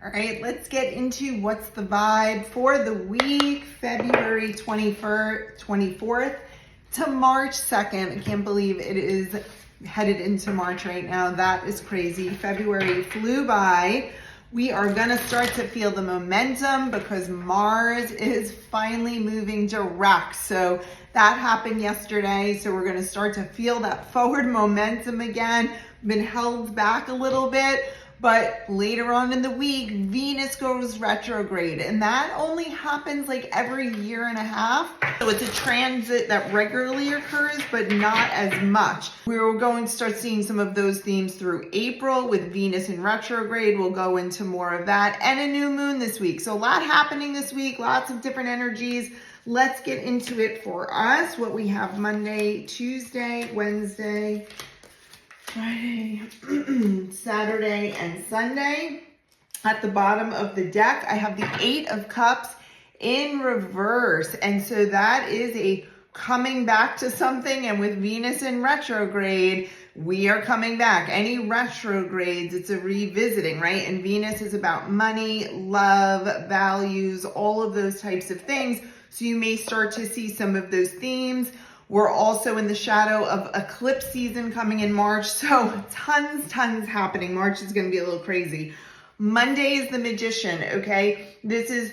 All right, let's get into what's the vibe for the week, February 24th to March 2nd. I can't believe it is headed into March right now. That is crazy. February flew by. We are going to start to feel the momentum because Mars is finally moving direct. So that happened yesterday. So we're going to start to feel that forward momentum again. Been held back a little bit. But later on in the week, Venus goes retrograde, and that only happens like every year and a half. So it's a transit that regularly occurs, but not as much. We're going to start seeing some of those themes through April with Venus in retrograde. We'll go into more of that, and a new moon this week. So a lot happening this week, lots of different energies. Let's get into it for us. What we have Monday, Tuesday, Wednesday, Friday, Saturday, and Sunday. At the bottom of the deck, I have the Eight of Cups in reverse. And so that is a coming back to something. And with Venus in retrograde, we are coming back. Any retrogrades, it's a revisiting, right? And Venus is about money, love, values, all of those types of things. So you may start to see some of those themes. We're also in the shadow of eclipse season coming in March. So tons happening. March is going to be a little crazy. Monday is the Magician, okay? This is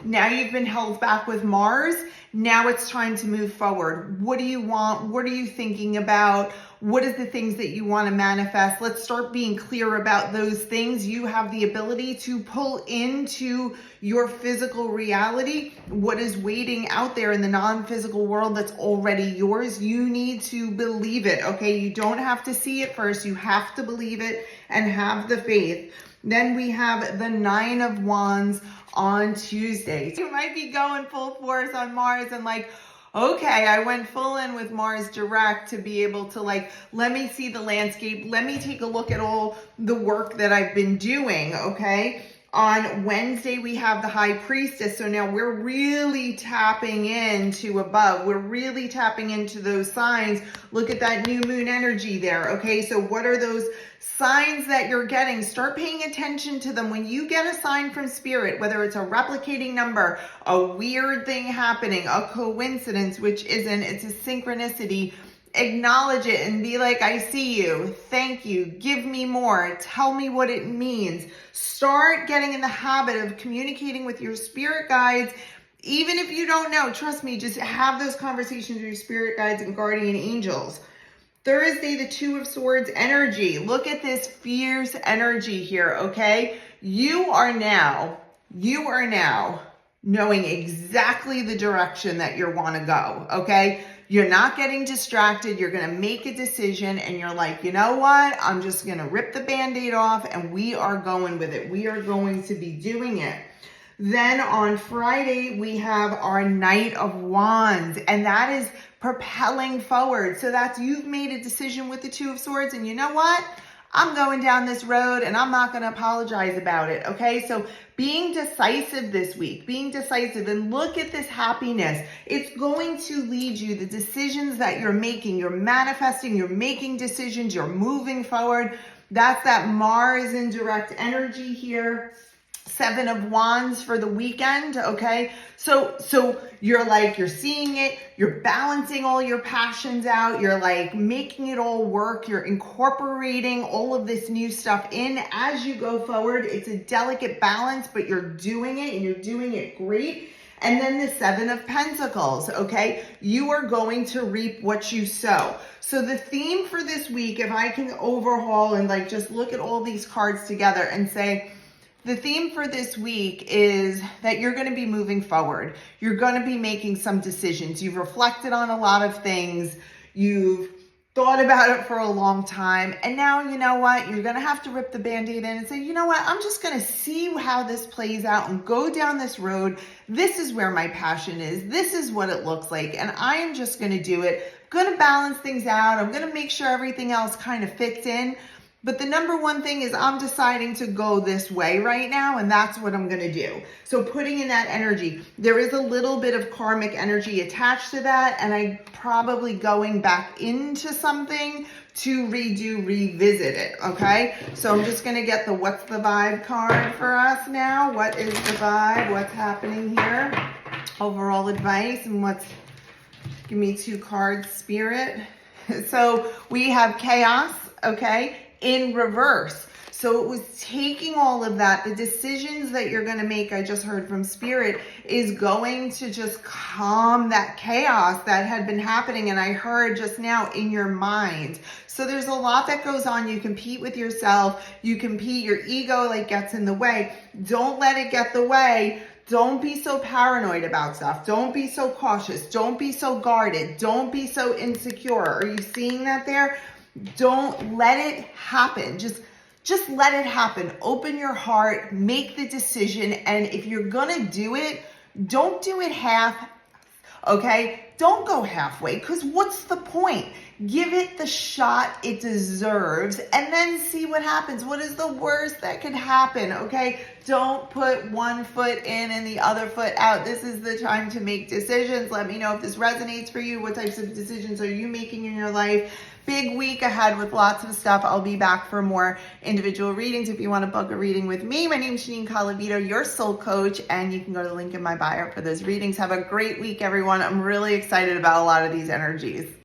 now you've been held back with Mars. Now it's time to move forward. What do you want? What are you thinking about? What is the things that you want to manifest? Let's start being clear about those things. You have the ability to pull into your physical reality what is waiting out there in the non-physical world that's already yours. You need to believe it, okay? You don't have to see it first. You have to believe it and have the faith. Then we have the Nine of Wands on Tuesday. You might be going full force on Mars and like, okay, I went full in with Mars direct to be able to like, let me see the landscape. Let me take a look at all the work that I've been doing, okay? On Wednesday, we have the High Priestess. So now we're really tapping into above. We're really tapping into those signs. Look at that new moon energy there, okay? So what are those signs that you're getting? Start paying attention to them. When you get a sign from spirit, whether it's a replicating number, a weird thing happening, a coincidence, which isn't, it's a synchronicity, acknowledge it and be like, I see you. Thank you. Give me more. Tell me what it means. Start getting in the habit of communicating with your spirit guides. Even if you don't know, trust me, just have those conversations with your spirit guides and guardian angels. Thursday, the Two of Swords energy. Look at this fierce energy here, okay? You are now knowing exactly the direction that you want to go, okay? You're not getting distracted. You're going to make a decision and you're like, you know what? I'm just going to rip the Band-Aid off and we are going with it. We are going to be doing it. Then on Friday, we have our Knight of Wands, and that is propelling forward. So that's, you've made a decision with the Two of Swords, and you know what? I'm going down this road and I'm not going to apologize about it. Okay. So being decisive this week, being decisive, and look at this happiness. It's going to lead you, the decisions that you're making, you're manifesting, you're making decisions, you're moving forward. That's that Mars in direct energy here. Seven of Wands for the weekend, okay? So you're like, you're seeing it, you're balancing all your passions out, you're like making it all work, you're incorporating all of this new stuff in as you go forward. It's a delicate balance, but you're doing it and you're doing it great. And then the Seven of Pentacles, okay? You are going to reap what you sow. So the theme for this week, if I can overhaul and like just look at all these cards together and say, the theme for this week is that you're going to be moving forward. You're going to be making some decisions. You've reflected on a lot of things. You've thought about it for a long time. And now, you know what? You're going to have to rip the Band-Aid in and say, you know what? I'm just going to see how this plays out and go down this road. This is where my passion is. This is what it looks like. And I am just going to do it. I'm going to balance things out. I'm going to make sure everything else kind of fits in. But the number one thing is I'm deciding to go this way right now, and that's what I'm going to do. So putting in that energy, there is a little bit of karmic energy attached to that, and I'm probably going back into something to revisit it, okay? So I'm just going to get the what's the vibe card for us now. What is the vibe? What's happening here? Overall advice, and give me 2 cards, Spirit. So we have chaos, okay, in reverse. So it was taking all of that, the decisions that you're going to make, I just heard from Spirit, is going to just calm that chaos that had been happening. And I heard just now in your mind. So there's a lot that goes on. You compete with yourself. You compete, your ego like gets in the way. Don't let it get the way. Don't be so paranoid about stuff. Don't be so cautious. Don't be so guarded. Don't be so insecure. Are you seeing that there? Don't let it happen. Just let it happen. Open your heart, make the decision. And if you're going to do it, don't do it half. Okay? Don't go halfway, because what's the point? Give it the shot it deserves and then see what happens. What is the worst that could happen? Okay? Don't put one foot in and the other foot out. This is the time to make decisions. Let me know if this resonates for you. What types of decisions are you making in your life? Big week ahead with lots of stuff. I'll be back for more individual readings. If you want to book a reading with me, my name is Janine Calavito, your soul coach, and you can go to the link in my bio for those readings. Have a great week, everyone. I'm really excited about a lot of these energies.